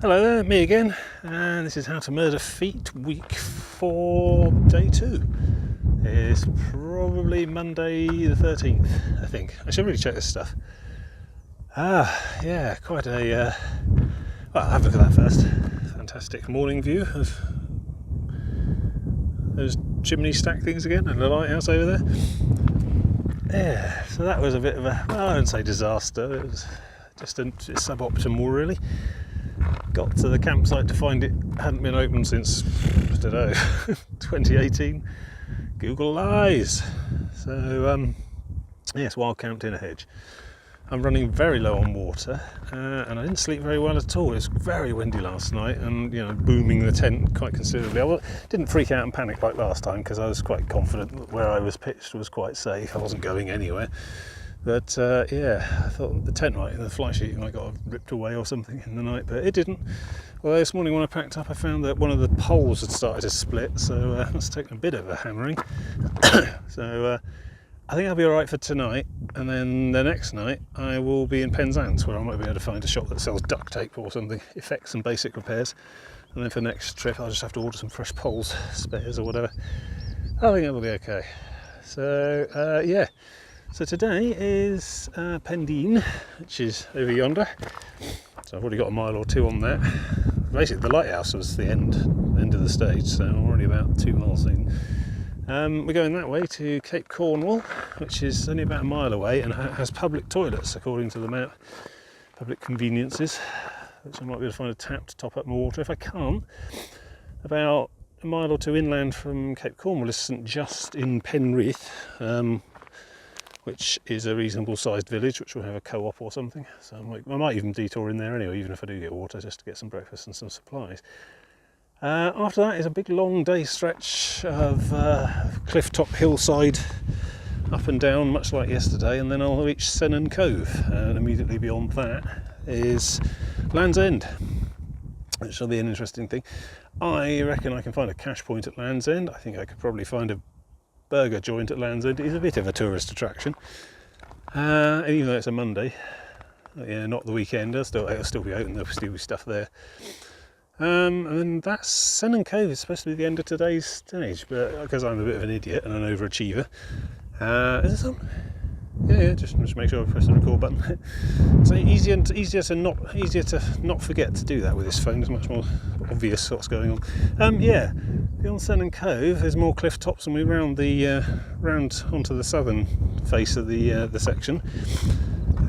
Hello there, me again, and this is How to Murder Feet, week 4, day 2. It's probably Monday the 13th, I think. I should really check this stuff. Yeah, quite a... well, have a look at that first. Fantastic morning view of those chimney stack things again, and the lighthouse over there. Yeah, so that was a bit of a, well, I wouldn't say disaster, it was just suboptimal really. Got to the campsite to find it hadn't been open since, I don't know, 2018. Google lies. So, yes, wild camped in a hedge. I'm running very low on water, and I didn't sleep very well at all. It was very windy last night, and booming the tent quite considerably. I didn't freak out and panic like last time because I was quite confident that where I was pitched was quite safe. I wasn't going anywhere. But yeah, I thought the tent might, the fly sheet might got ripped away or something in the night, but it didn't. Well, this morning when I packed up, I found that one of the poles had started to split, so it's taken a bit of a hammering. So I think I'll be all right for tonight, and then the next night I will be in Penzance, where I might be able to find a shop that sells duct tape or something, effects and basic repairs. And then for the next trip, I'll just have to order some fresh poles, spares or whatever. I think it will be okay. So yeah. So today is Pendeen, which is over yonder. So I've already got a mile or two on that. Basically, the lighthouse was the end of the stage, so I'm already about 2 miles in. We're going that way to Cape Cornwall, which is only about a mile away and has public toilets, according to the map. Public conveniences, which I might be able to find a tap to top up my water. If I can't, about a mile or two inland from Cape Cornwall is St Just in Penrith. Which is a reasonable sized village, which will have a co-op or something. So I might even detour in there anyway, even if I do get water, just to get some breakfast and some supplies. After that is a big long day stretch of cliff top hillside up and down, much like yesterday, and then I'll reach Sennan Cove, and immediately beyond that is Land's End, which will be an interesting thing. I reckon I can find a cash point at Land's End. I think I could probably find a burger joint at Land's End. Is a bit of a tourist attraction, even though it's a Monday, yeah, not the weekend. It'll still be open. There'll still be stuff there. And then that's Sennan Cove is supposed to be the end of today's stage, but because I'm a bit of an idiot and an overachiever, is this on? Yeah, just make sure I press the record button. It's easier to not forget to do that with this phone. It's much more obvious what's going on. Yeah, beyond Sennan Cove, there's more cliff tops, and we're round onto the southern face of the section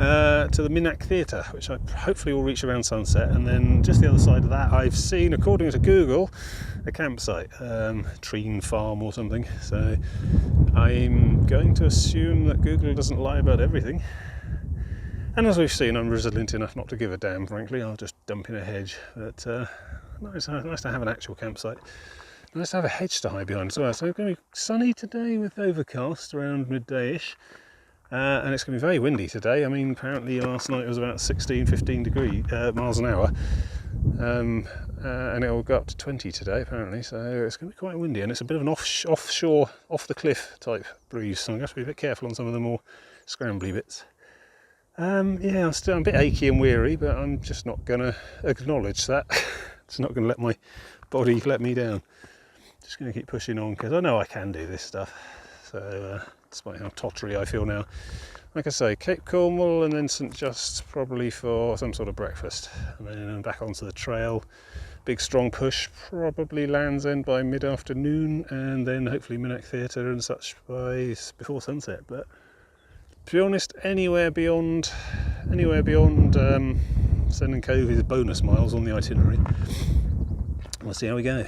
to the Minack Theatre, which I hopefully will reach around sunset. And then just the other side of that, I've seen, according to Google, a campsite, Treen farm or something. So I'm going to assume that Google doesn't lie about everything. And as we've seen, I'm resilient enough not to give a damn, frankly. I'll just dump in a hedge. But nice to have an actual campsite. Nice to have a hedge to hide behind as well. So it's going to be sunny today with overcast around midday-ish. And it's going to be very windy today. I mean, apparently last night it was about 15 miles an hour. And it will go up to 20 today, apparently. So it's going to be quite windy, and it's a bit of an offshore, off-the-cliff type breeze. So I'm going to have to be a bit careful on some of the more scrambly bits. Yeah, I'm a bit achy and weary, but I'm just not going to acknowledge that. It's not going to let my body let me down. Just going to keep pushing on because I know I can do this stuff. So despite how tottery I feel now, like I say, Cape Cornwall and then St Just probably for some sort of breakfast, and then back onto the trail. Big strong push, probably Land's End by mid-afternoon, and then hopefully Minack Theatre and such before sunset. But to be honest, anywhere beyond Sennan Cove is bonus miles on the itinerary. We'll see how we go.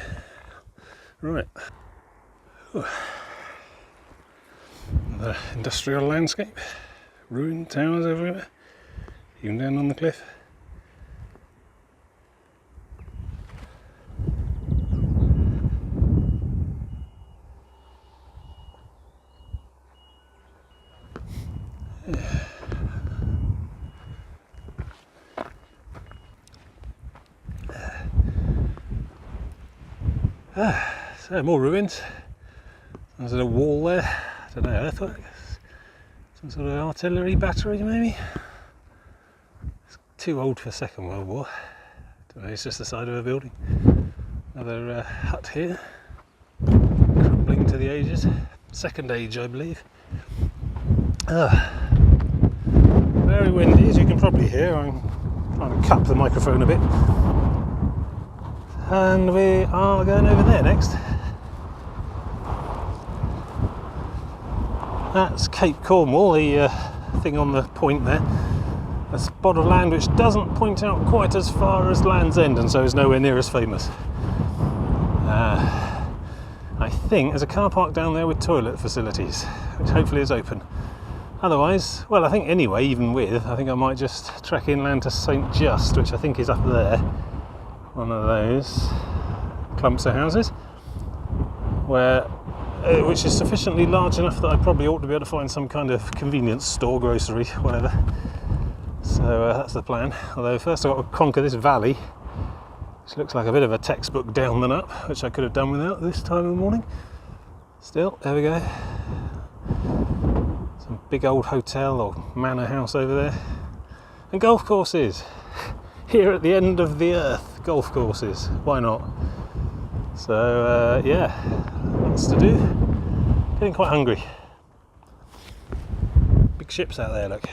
Right. The industrial landscape, ruined towers everywhere, even down on the cliff. So more ruins. There's a wall there. I don't know, earthworks, some sort of artillery battery maybe. It's too old for Second World War. It's just the side of a building. Another hut here, crumbling to the ages. Second age, I believe. Very windy, as you can probably hear. I'm trying to cup the microphone a bit. And we are going over there next. That's Cape Cornwall, the thing on the point there. A spot of land which doesn't point out quite as far as Land's End, and so is nowhere near as famous. I think there's a car park down there with toilet facilities, which hopefully is open. Otherwise, well, I think anyway, even with, I think I might just trek inland to St Just, which I think is up there. One of those clumps of houses, which is sufficiently large enough that I probably ought to be able to find some kind of convenience store, grocery, whatever. So that's the plan. Although first I've got to conquer this valley, which looks like a bit of a textbook down than up, which I could have done without this time of the morning. Still, there we go. Some big old hotel or manor house over there. And golf courses. Here at the end of the earth, golf courses. Why not? So yeah, lots to do. Getting quite hungry. Big ships out there, look.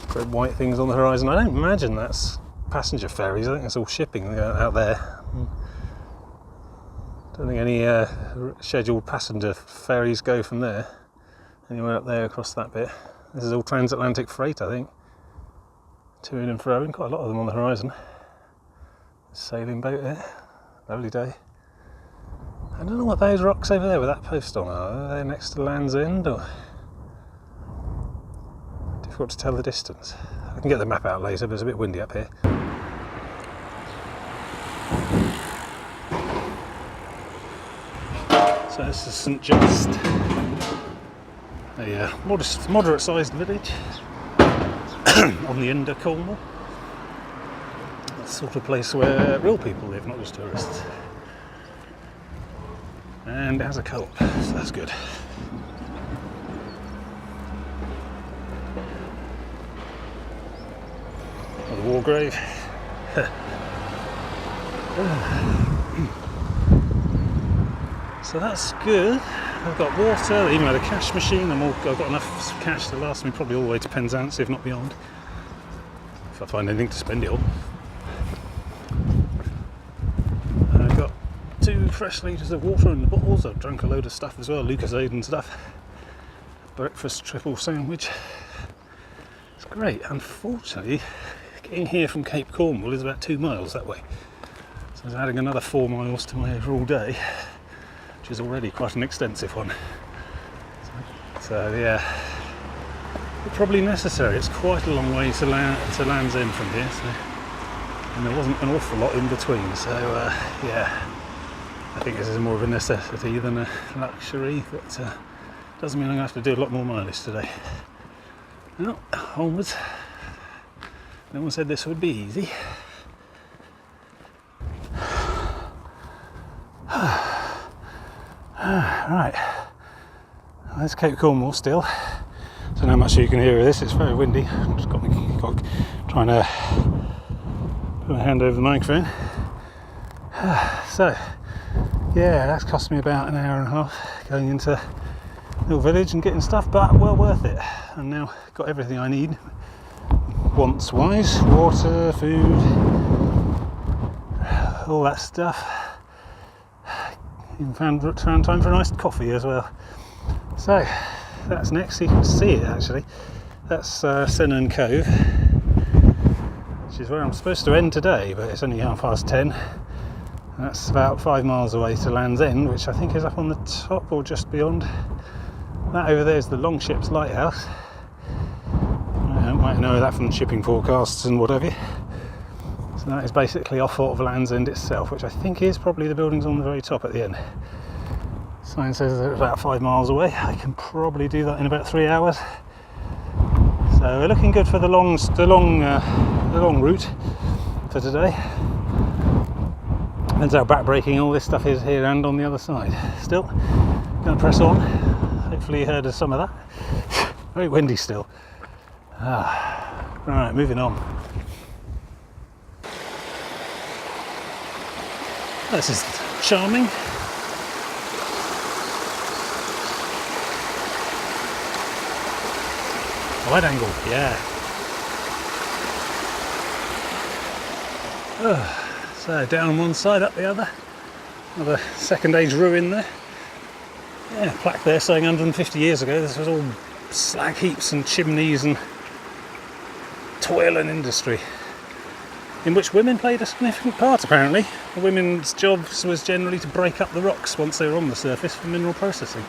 Great white things on the horizon. I don't imagine that's passenger ferries. I think it's all shipping out there. Don't think any scheduled passenger ferries go from there. Anywhere up there across that bit. This is all transatlantic freight, I think. To and fro, quite a lot of them on the horizon. Sailing boat there, lovely day. I don't know what those rocks over there with that post on are. Are they next to Land's End or? Difficult to tell the distance. I can get the map out later, but it's a bit windy up here. So this is St Just, a moderate-sized village on the end of Cornwall. The sort of place where real people live, not just tourists. And it has a co-op, so that's good. The war grave. So that's good. I've got water, they even had a cash machine. I've got enough cash to last me probably all the way to Penzance, if not beyond. If I find anything to spend it on. I've got 2 fresh litres of water in the bottles. I've drunk a load of stuff as well, Lucozade and stuff. Breakfast triple sandwich. It's great. Unfortunately, getting here from Cape Cornwall is about 2 miles that way. So I was adding another 4 miles to my overall day, which is already quite an extensive one. So yeah, probably necessary. It's quite a long way to Land's End from here, so, and there wasn't an awful lot in between. So yeah, I think this is more of a necessity than a luxury, but doesn't mean I'm going to have to do a lot more mileage today. Well, onwards. No one said this would be easy. Right, there's Cape Cornwall still. Don't know how much you can hear of this, it's very windy. Just got trying to put my hand over the microphone. So, yeah, that's cost me about an hour and a half going into a little village and getting stuff, but well worth it. And now got everything I need, wants wise, water, food, all that stuff. Even found time for a nice coffee as well. So that's next. You can see it actually. That's Sennan Cove, which is where I'm supposed to end today, but it's only 10:30. That's about 5 miles away to Land's End, which I think is up on the top or just beyond. That over there is the Longships Lighthouse. You might know that from shipping forecasts and whatever. So that is basically off of Land's End itself, which I think is probably the buildings on the very top at the end. Sign says it's about 5 miles away. I can probably do that in about 3 hours. So we're looking good for the long route for today. Depends how backbreaking all this stuff is here and on the other side. Still, going to press on. Hopefully you heard of some of that. Very windy still. Right, moving on. This is charming. Wide angle, yeah. So down one side, up the other. Another second age ruin there. Yeah, plaque there saying 150 years ago this was all slag heaps and chimneys and toil and industry, in which women played a significant part apparently. The women's job was generally to break up the rocks once they were on the surface for mineral processing.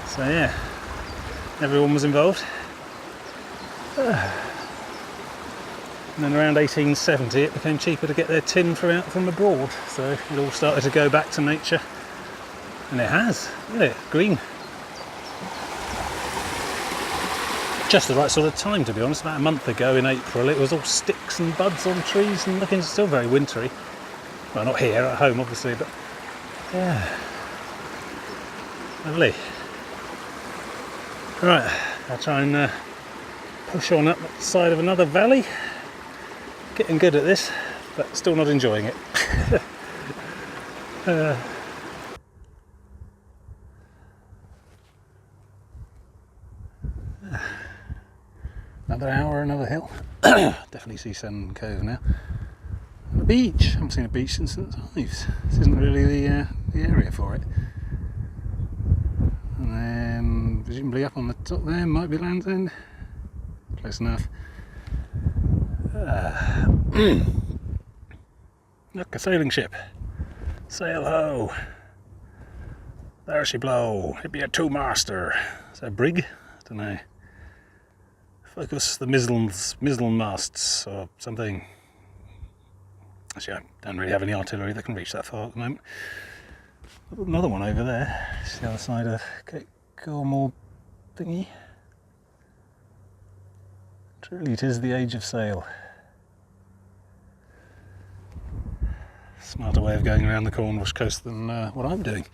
So yeah, everyone was involved. And then around 1870 it became cheaper to get their tin from abroad, so it all started to go back to nature, and it has. Look at it, green. Just the right sort of time, to be honest. About a month ago in April it was all sticks and buds on trees and looking still very wintry. Well, not here, at home obviously, but yeah, lovely. Right, I'll try and push on up the side of another valley. Getting good at this, but still not enjoying it. Another hour, another hill. Definitely see Sand Cove now. And a beach. I haven't seen a beach since St Ives. This isn't really the area for it. And then presumably up on the top there might be Land's End. Close enough. Look, a sailing ship. Sail ho! There she blow. It be a two-master. Is that a brig? I don't know. Focus the mizzen masts or something. Actually, I don't really have any artillery that can reach that far at the moment. Another one over there. It's the other side of Cape Cornwall thingy. Truly, it is the age of sail. Smarter way of going around the Cornwall coast than what I'm doing.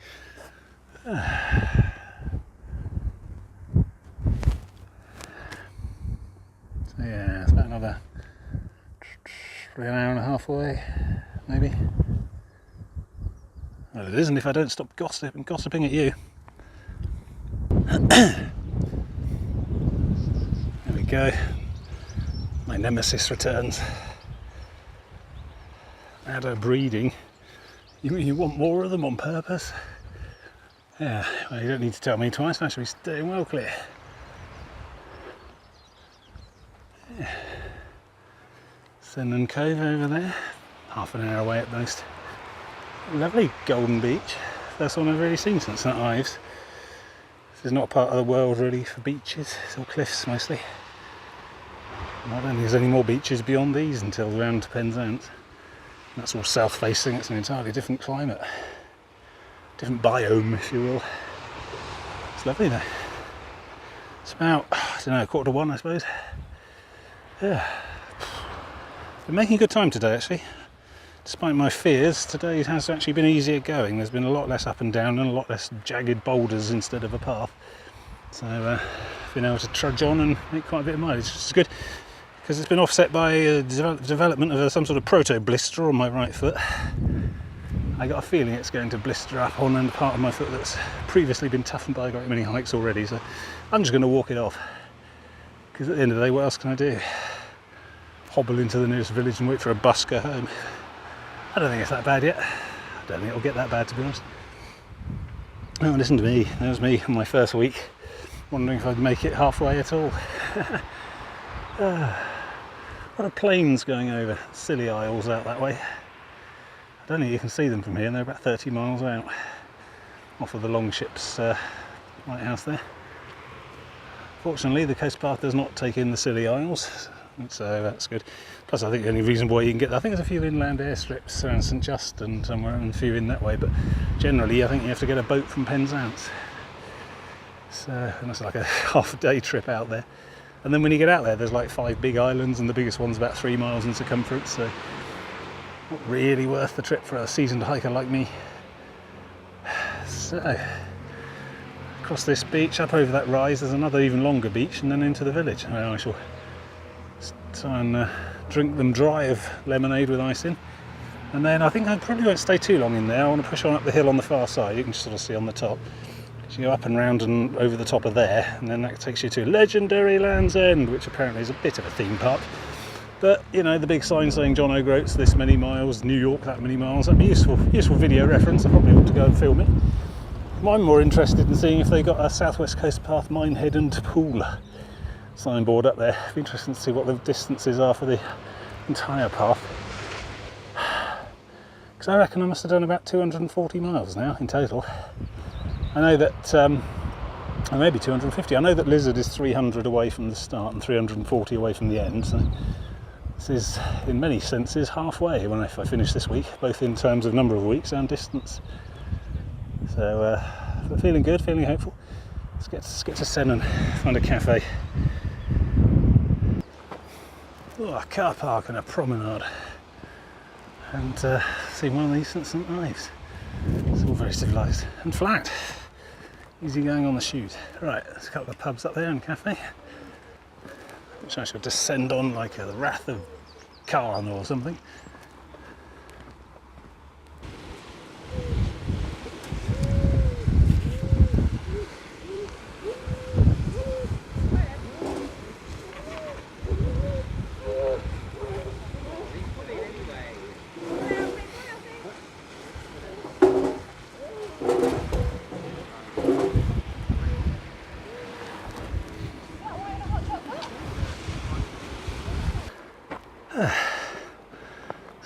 So yeah, it's about another probably an hour and a half away, maybe. Well, it isn't if I don't stop gossiping at you. There we go. My nemesis returns. Adder breeding. You want more of them on purpose? Yeah, well, you don't need to tell me twice, I shall be staying well clear. Yeah. Sand Cove over there, half an hour away at most. Lovely golden beach. First one I've really seen since St Ives. This is not a part of the world really for beaches, it's all cliffs mostly. And I don't think there's any more beaches beyond these until round to Penzance. That's all south facing, it's an entirely different climate. Different biome, if you will. It's lovely though. It's about, I don't know, 1:45 I suppose. Yeah. Been making a good time today actually. Despite my fears, today has actually been easier going. There's been a lot less up and down and a lot less jagged boulders instead of a path. So I've been able to trudge on and make quite a bit of mileage, which is good. Because it's been offset by development of some sort of proto-blister on my right foot. I got a feeling it's going to blister up on the part of my foot that's previously been toughened by great many hikes already, so I'm just going to walk it off. Because at the end of the day, what else can I do? Hobble into the nearest village and wait for a bus to go home. I don't think it's that bad yet. I don't think it'll get that bad, to be honest. Oh, listen to me. That was me on my first week, wondering if I'd make it halfway at all. What are planes going over? Silly Isles out that way. I don't think you can see them from here, and they're about 30 miles out off of the Longship's lighthouse there. Fortunately, the coast path does not take in the Scilly Isles, so that's good. Plus, I think the only reason why you can get, I think there's a few inland airstrips around St Just and somewhere, and a few in that way, but generally I think you have to get a boat from Penzance. So, and that's like a half-day trip out there. And then when you get out there, there's like 5 big islands, and the biggest one's about 3 miles in circumference, so not really worth the trip for a seasoned hiker like me. So, across this beach, up over that rise, there's another even longer beach, and then into the village. I shall try and drink them dry of lemonade with ice in. And then I think I probably won't stay too long in there. I want to push on up the hill on the far side. You can just sort of see on the top. So you go up and round and over the top of there, and then that takes you to legendary Land's End, which apparently is a bit of a theme park. But, you know, the big sign saying John O'Groats this many miles, New York that many miles, that'd be useful video reference. I probably ought to go and film it. I'm more interested in seeing if they got a Southwest Coast Path Minehead and Pool signboard up there. It'd be interesting to see what the distances are for the entire path. Because I reckon I must have done about 240 miles now in total. I know that, or maybe 250. I know that Lizard is 300 away from the start and 340 away from the end. So this is, in many senses, halfway if I finish this week, both in terms of number of weeks and distance. So, feeling good, feeling hopeful. Let's get to Sen and find a cafe. Oh, a car park and a promenade. And see one of these St Ives. It's all very civilised and flat. Easy going on the shoot. Right, there's a couple of pubs up there and cafe, which I shall descend on like the Wrath of Khan or something.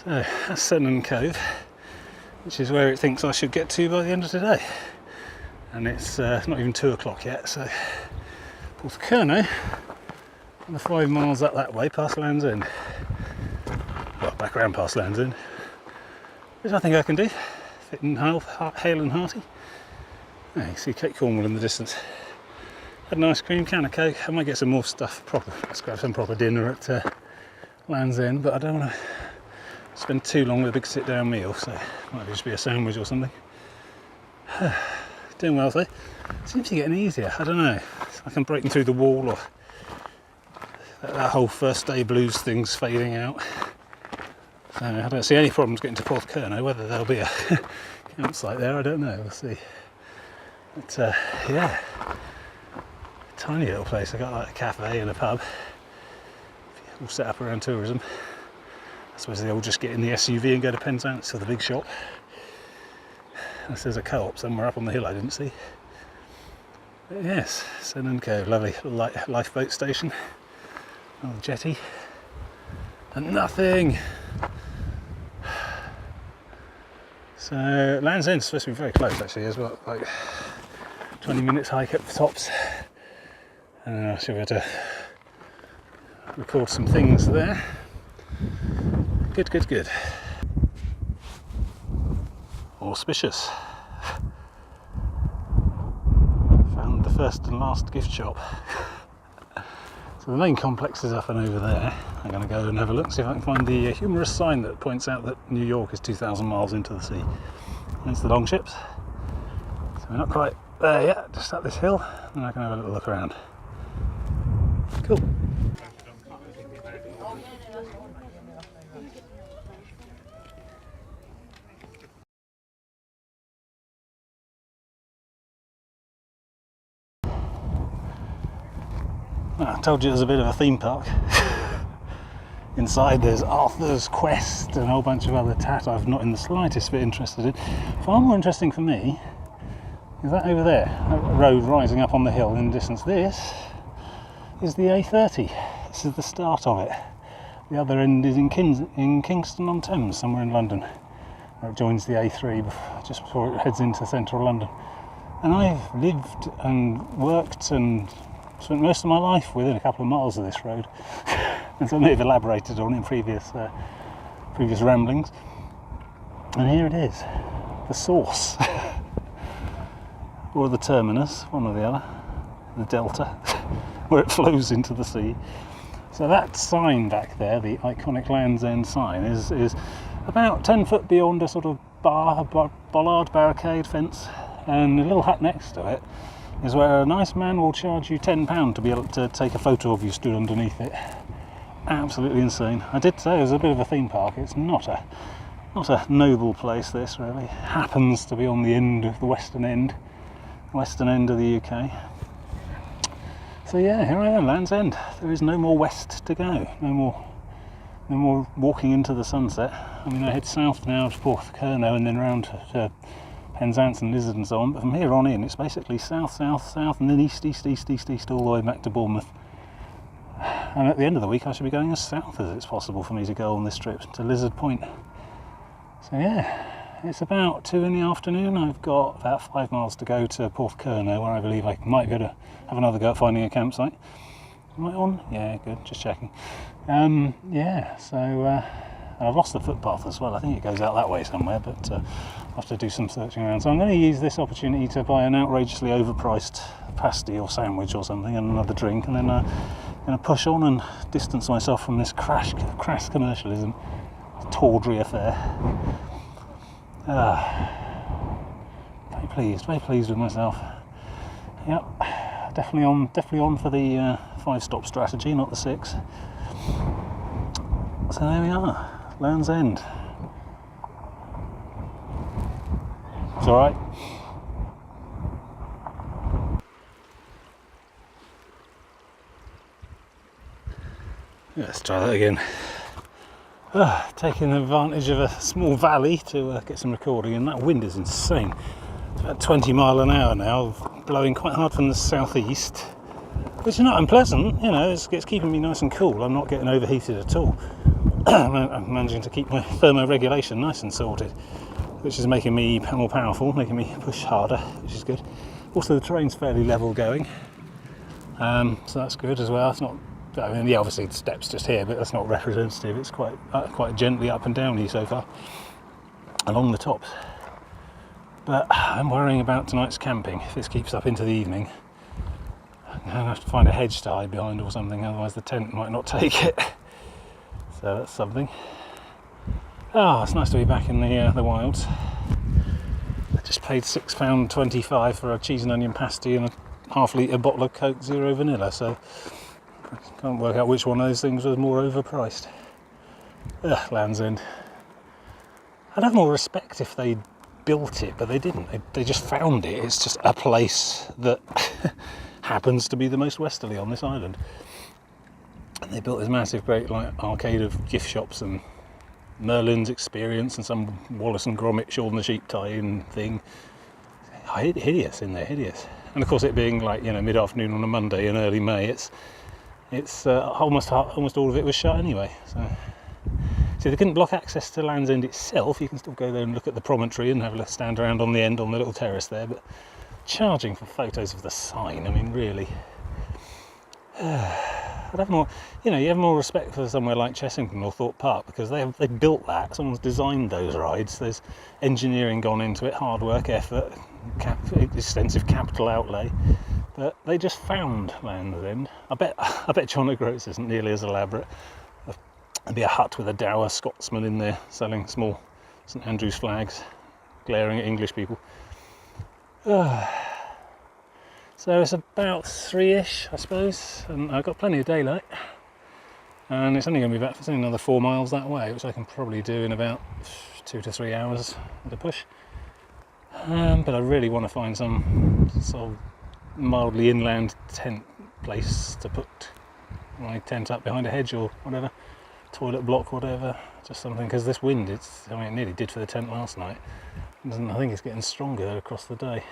So that's Sennen Cove, which is where it thinks I should get to by the end of today. And it's not even 2 o'clock yet, so Porthcurno, and the 5 miles up that way past Land's End. Well, back around past Land's End, which I think I can do, fit and hale and hearty. Yeah, you can see Cape Cornwall in the distance. Had an ice cream, can of Coke. I might get some more stuff proper. Let's grab some proper dinner at Land's End, but I don't want to spend too long with a big sit-down meal, so it might just be a sandwich or something. Doing well though. Seems to be getting easier. I don't know. It's like I'm breaking through the wall, or that whole first day blues thing's fading out. So I don't see any problems getting to Porthcurno. Whether there'll be a campsite there, I don't know. We'll see. But yeah, tiny little place. I got like a cafe and a pub, all set up around tourism. I suppose they all just get in the SUV and go to Penzance to the big shop. Unless there's a co-op somewhere up on the hill I didn't see. But yes, Sennen Cove, lovely lifeboat station. On the jetty. And nothing! So Land's End's supposed to be very close actually as well, like 20 minutes hike at the tops. And I should be able to record some things there. Good, good, good. Auspicious. Found the first and last gift shop. So the main complex is up and over there. I'm going to go and have a look, see if I can find the humorous sign that points out that New York is 2,000 miles into the sea. That's the Longships. So we're not quite there yet, just up this hill, and I can have a little look around. Cool. I told you there's a bit of a theme park. Inside there's Arthur's Quest and a whole bunch of other tat I'm not in the slightest bit interested in. Far more interesting for me is that over there, that road rising up on the hill in the distance. This is the A30. This is the start of it. The other end is in Kingston on Thames, somewhere in London, where it joins the A3 just before it heads into central London. And I've lived and worked and spent most of my life within a couple of miles of this road, and so I may have elaborated on it in previous ramblings. And here it is, the source, or the terminus, one or the other, the delta, where it flows into the sea. So that sign back there, the iconic Land's End sign, is about 10 foot beyond a sort of bollard barricade fence, and a little hut next to it is where a nice man will charge you £10 to be able to take a photo of you stood underneath it. Absolutely insane. I did say it was a bit of a theme park. It's not a Not a noble place, this really. Happens to be on the end of the western end of the UK. So yeah, here I am, Land's End. There is no more west to go. No more walking into the sunset. I mean, I head south now to Porthcurno and then round to Penzance and Lizard and so on. But from here on in, it's basically south, south, south, and then east, east, east, east, east, all the way back to Bournemouth. And at the end of the week, I should be going as south as it's possible for me to go on this trip to Lizard Point. So yeah, it's about 2 in the afternoon. I've got about 5 miles to go to Porthcurno, where I believe I might be able to have another go at finding a campsite. Am I on? Yeah, good, just checking. Yeah, so I've lost the footpath as well. I think it goes out that way somewhere, but I'll have to do some searching around. So I'm going to use this opportunity to buy an outrageously overpriced pasty or sandwich or something and another drink, and then I'm going to push on and distance myself from this crass commercialism, tawdry affair. Very pleased with myself. Yep, definitely on for the 5-stop strategy, not the 6. So there we are, Land's End. It's all right. Let's try that again. Taking advantage of a small valley to get some recording, and that wind is insane. It's about 20 mile an hour now, blowing quite hard from the southeast, which is not unpleasant, you know, it's keeping me nice and cool. I'm not getting overheated at all. I'm managing to keep my thermoregulation nice and sorted, which is making me more powerful, making me push harder, which is good. Also, the terrain's fairly level going, so that's good as well. It's not, I mean, yeah, obviously the steps just here, but that's not representative. It's quite gently up and downy so far along the tops. But I'm worrying about tonight's camping. If this keeps up into the evening, I'm going to have to find a hedge to hide behind or something, otherwise the tent might not take it. So that's something. It's nice to be back in the wilds. I just paid £6.25 for a cheese and onion pasty and a half-litre bottle of Coke Zero Vanilla, so I can't work out which one of those things was more overpriced. Land's End. I'd have more respect if they built it, but they didn't. They just found it. It's just a place that happens to be the most westerly on this island. And they built this massive, great arcade of gift shops and Merlin's Experience and some Wallace and Gromit Shaun the Sheep tie-in thing. Hideous in there, hideous. And of course, it being mid-afternoon on a Monday in early May, it's almost all of it was shut anyway. So they couldn't block access to Land's End itself. You can still go there and look at the promontory and have a stand around on the end on the little terrace there, but charging for photos of the sign, I mean, really. I'd have more, you have more respect for somewhere like Chessington or Thorpe Park, because they've built that. Someone's designed those rides. There's engineering gone into it, hard work, effort, extensive capital outlay. But they just found Land's End. I bet John O'Groats isn't nearly as elaborate. There'd be a hut with a dour Scotsman in there selling small St Andrew's flags, glaring at English people. So it's about 3-ish, I suppose, and I've got plenty of daylight. And it's only going to be it's only another 4 miles that way, which I can probably do in about 2 to 3 hours at a push. But I really want to find some sort of mildly inland tent place to put my tent up behind a hedge or whatever, toilet block, whatever, just something, because this wind, it nearly did for the tent last night. I think it's getting stronger across the day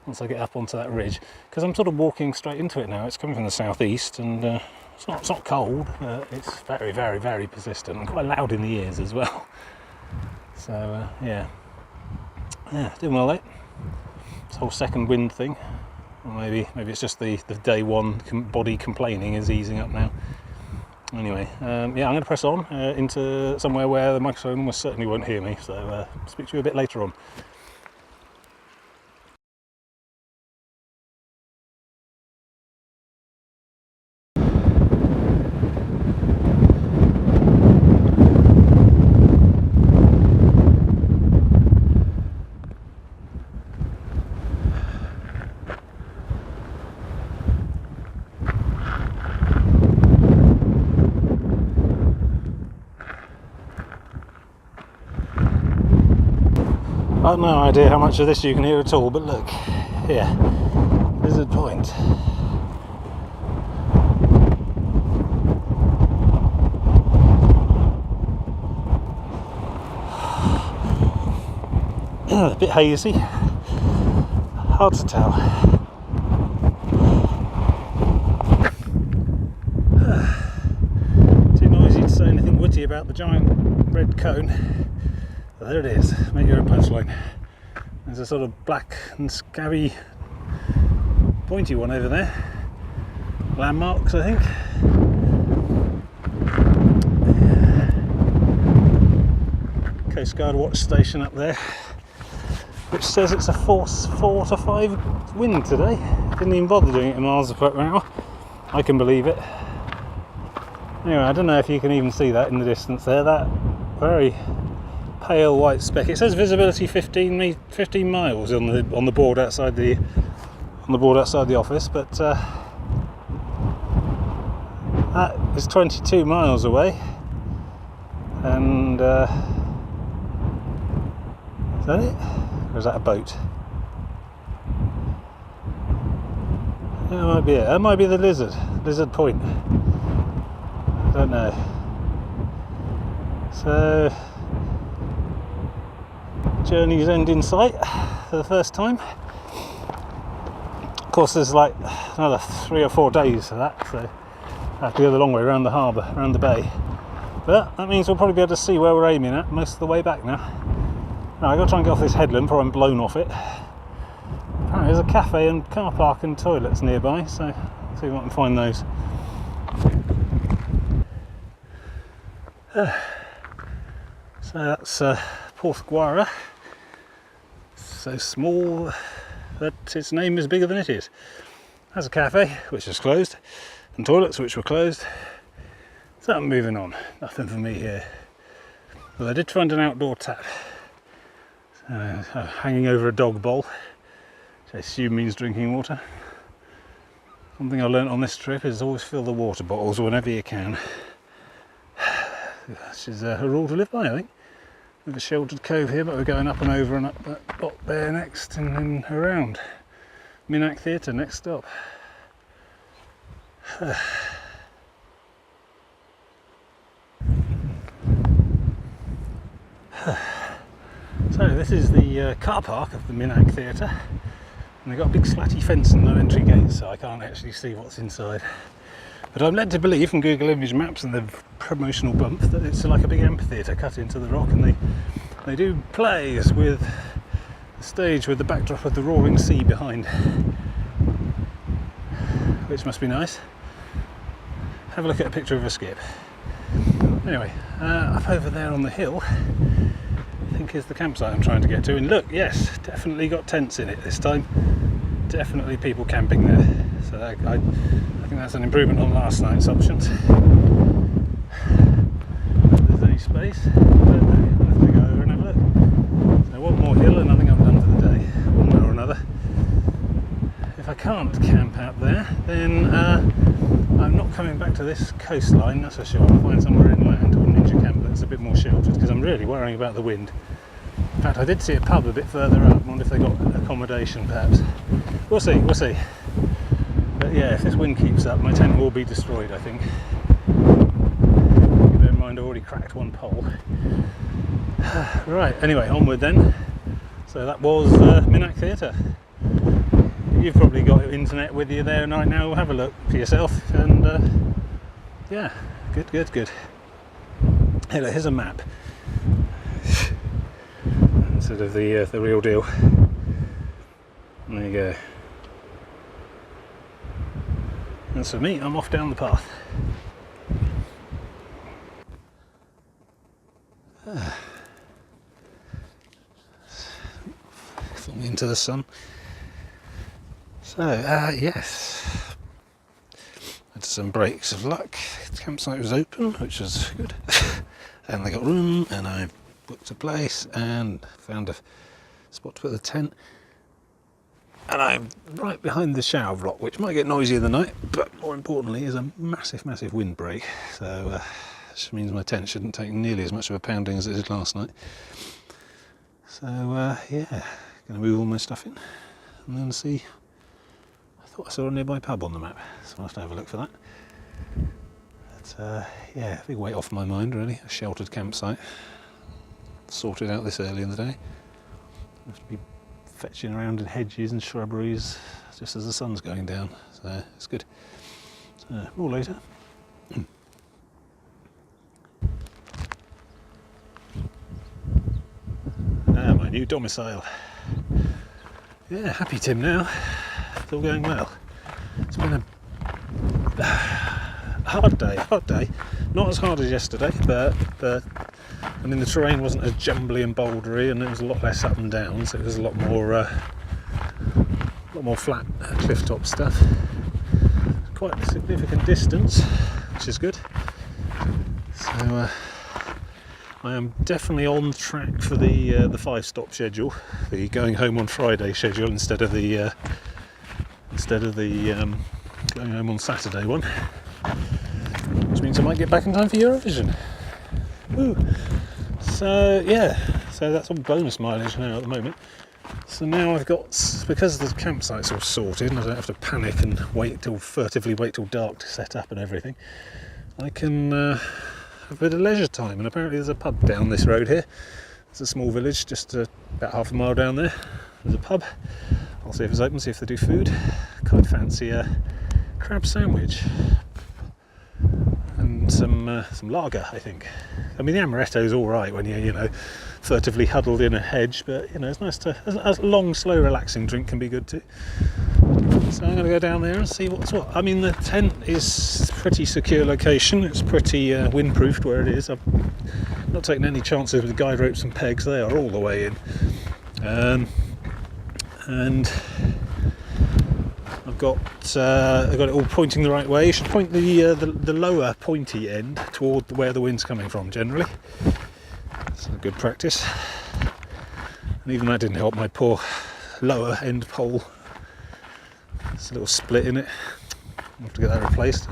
once I get up onto that ridge, because I'm sort of walking straight into it now. It's coming from the southeast, and it's not cold, but it's very, very, very persistent and quite loud in the ears as well. So yeah, doing well there. This whole second wind thing, or maybe it's just the day one body complaining is easing up now. Anyway, I'm going to press on into somewhere where the microphone almost certainly won't hear me, so I'll speak to you a bit later on. I've no idea how much of this you can hear at all, but look, here, Lizard Point. A bit hazy, hard to tell. Too noisy to say anything witty about the giant red cone. But there it is, make your own punchline. There's a sort of black and scabby pointy one over there. Landmarks, I think. Coast Guard watch station up there, which says it's a force 4 to 5 wind today. Didn't even bother doing it in miles per hour. I can believe it. Anyway, I don't know if you can even see that in the distance there, that very pale white speck. It says visibility 15 miles on the board outside the office, but that is 22 miles away. And is that it? Or is that a boat? Yeah, that might be it. That might be the Lizard Point. I don't know. So, journey's end in sight for the first time. Of course, there's like another 3 or 4 days of that, so I have to go the long way around the harbour, around the bay. But that means we'll probably be able to see where we're aiming at most of the way back now. Now, I've got to try and get off this headland before I'm blown off it. Apparently there's a cafe and car park and toilets nearby, so I'll see if I can find those. So that's Porthguara. So small that its name is bigger than it is. Has a cafe, which is closed, and toilets, which were closed. So I'm moving on. Nothing for me here. But I did find an outdoor tap. Hanging over a dog bowl, which I assume means drinking water. One thing I learnt on this trip is always fill the water bottles whenever you can. This is a rule to live by, I think. We have a sheltered cove here, but we're going up and over and up that block there next, and then around. Minack Theatre, next stop. So this is the car park of the Minack Theatre, and they've got a big slatty fence and no entry gates, so I can't actually see what's inside. But I'm led to believe from Google Image Maps and the promotional bump that it's like a big amphitheatre cut into the rock, and they do plays with the stage with the backdrop of the roaring sea behind, which must be nice. Have a look at a picture of a skip. Anyway, up over there on the hill, I think is the campsite I'm trying to get to, and look, yes, definitely got tents in it this time. Definitely people camping there, so I think that's an improvement on last night's options. If there's any space, I don't know, I'll have to go over and have a look. So one more hill and I think I'm done for the day, one way or another. If I can't camp out there, then I'm not coming back to this coastline, that's for sure. I'll find somewhere inland or ninja camp that's a bit more sheltered, because I'm really worrying about the wind. In fact, I did see a pub a bit further up. I wonder if they got accommodation, perhaps. We'll see, we'll see. But yeah, if this wind keeps up, my tent will be destroyed, I think. Bear in mind, I already cracked one pole. Right, anyway, onward then. So that was Minack Theatre. You've probably got your internet with you there right now. Have a look for yourself, and yeah, good. Hey, look, here's a map instead of the real deal. There you go. And for me, I'm off down the path. Fall into the sun. So, yes, had some breaks of luck. The campsite was open, which was good, and they got room, and I booked a place and found a spot to put the tent. And I'm right behind the shower block, which might get noisy in the night, but more importantly is a massive windbreak, so which means my tent shouldn't take nearly as much of a pounding as it did last night. So yeah, going to move all my stuff in and then see. I thought I saw a nearby pub on the map, so I'll have to have a look for that. But yeah, big weight off my mind really, a sheltered campsite. Sorted out this early in the day. I have to be fetching around in hedges and shrubberies just as the sun's going down, so it's good. So, more later. My new domicile. Yeah, happy Tim now. It's all going well. It's been a hard day. Not as hard as yesterday, but I mean the terrain wasn't as jumbly and bouldery, and it was a lot less up and down, so it was a lot more flat cliff top stuff. Quite a significant distance, which is good. So I am definitely on track for the 5-stop schedule, the going home on Friday schedule instead of the going home on Saturday one, which means I might get back in time for Eurovision. Woo. So yeah, so that's all bonus mileage now at the moment. So now I've got, because the campsite's all sorted and I don't have to panic and furtively wait till dark to set up and everything, I can have a bit of leisure time. And apparently there's a pub down this road here. It's a small village just about half a mile down there. There's a pub. I'll see if it's open, see if they do food. Quite fancy a crab sandwich and some lager, I think. I mean the amaretto's all right when you're, you know, furtively huddled in a hedge, but you know it's nice to, a long, slow, relaxing drink can be good too. So I'm going to go down there and see what's what. I mean the tent is pretty secure location. It's pretty windproofed where it is. I'm not taking any chances with guide ropes and pegs. They are all the way in. And I've got it all pointing the right way. You should point the lower pointy end toward where the wind's coming from generally. It's a good practice. And even that didn't help my poor lower end pole. There's a little split in it. I'll have to get that replaced.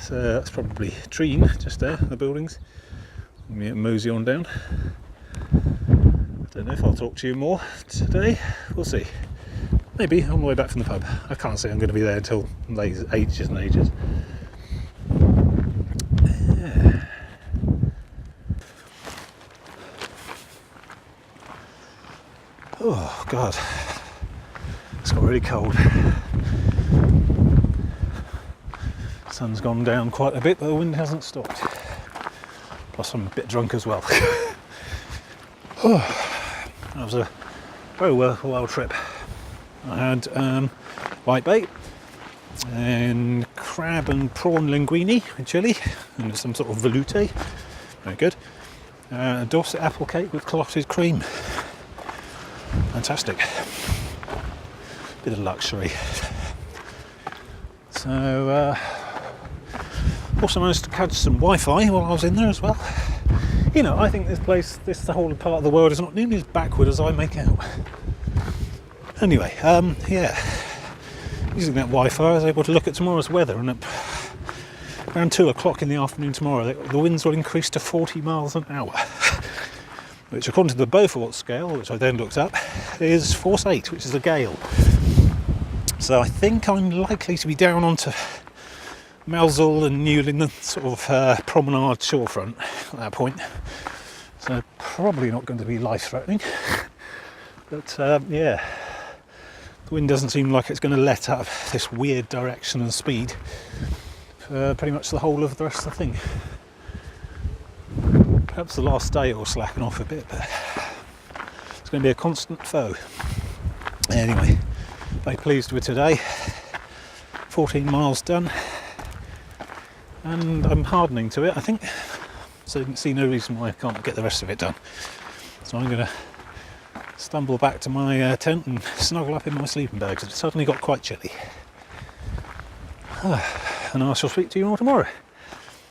So that's probably Treen just there, the buildings. Let me mosey on down. Don't know if I'll talk to you more today. We'll see. Maybe on the way back from the pub. I can't say I'm going to be there until ages and ages. Yeah. Oh God, it's got really cold. Sun's gone down quite a bit, but the wind hasn't stopped. Plus I'm a bit drunk as well. That was a very worthwhile trip. I had whitebait and crab and prawn linguine with chilli and some sort of velouté. Very good. A Dorset apple cake with clotted cream. Fantastic. Bit of luxury. So also managed to catch some Wi-Fi while I was in there as well. You know, I think the whole part of the world is not nearly as backward as I make out. Anyway, yeah, using that Wi-Fi I was able to look at tomorrow's weather, and around 2 o'clock in the afternoon tomorrow the winds will increase to 40 miles an hour, which according to the Beaufort scale, which I then looked up, is force 8, which is a gale. So I think I'm likely to be down onto Melzell and Newlyn, the sort of promenade shorefront at that point. So probably not going to be life-threatening. But yeah, the wind doesn't seem like it's going to let up this weird direction and speed for pretty much the whole of the rest of the thing. Perhaps the last day it will slacken off a bit, but it's going to be a constant foe. Anyway, very pleased with today. 14 miles done. And I'm hardening to it, I think, so I can see no reason why I can't get the rest of it done. So I'm going to stumble back to my tent and snuggle up in my sleeping bags. It suddenly got quite chilly. And I shall speak to you all tomorrow.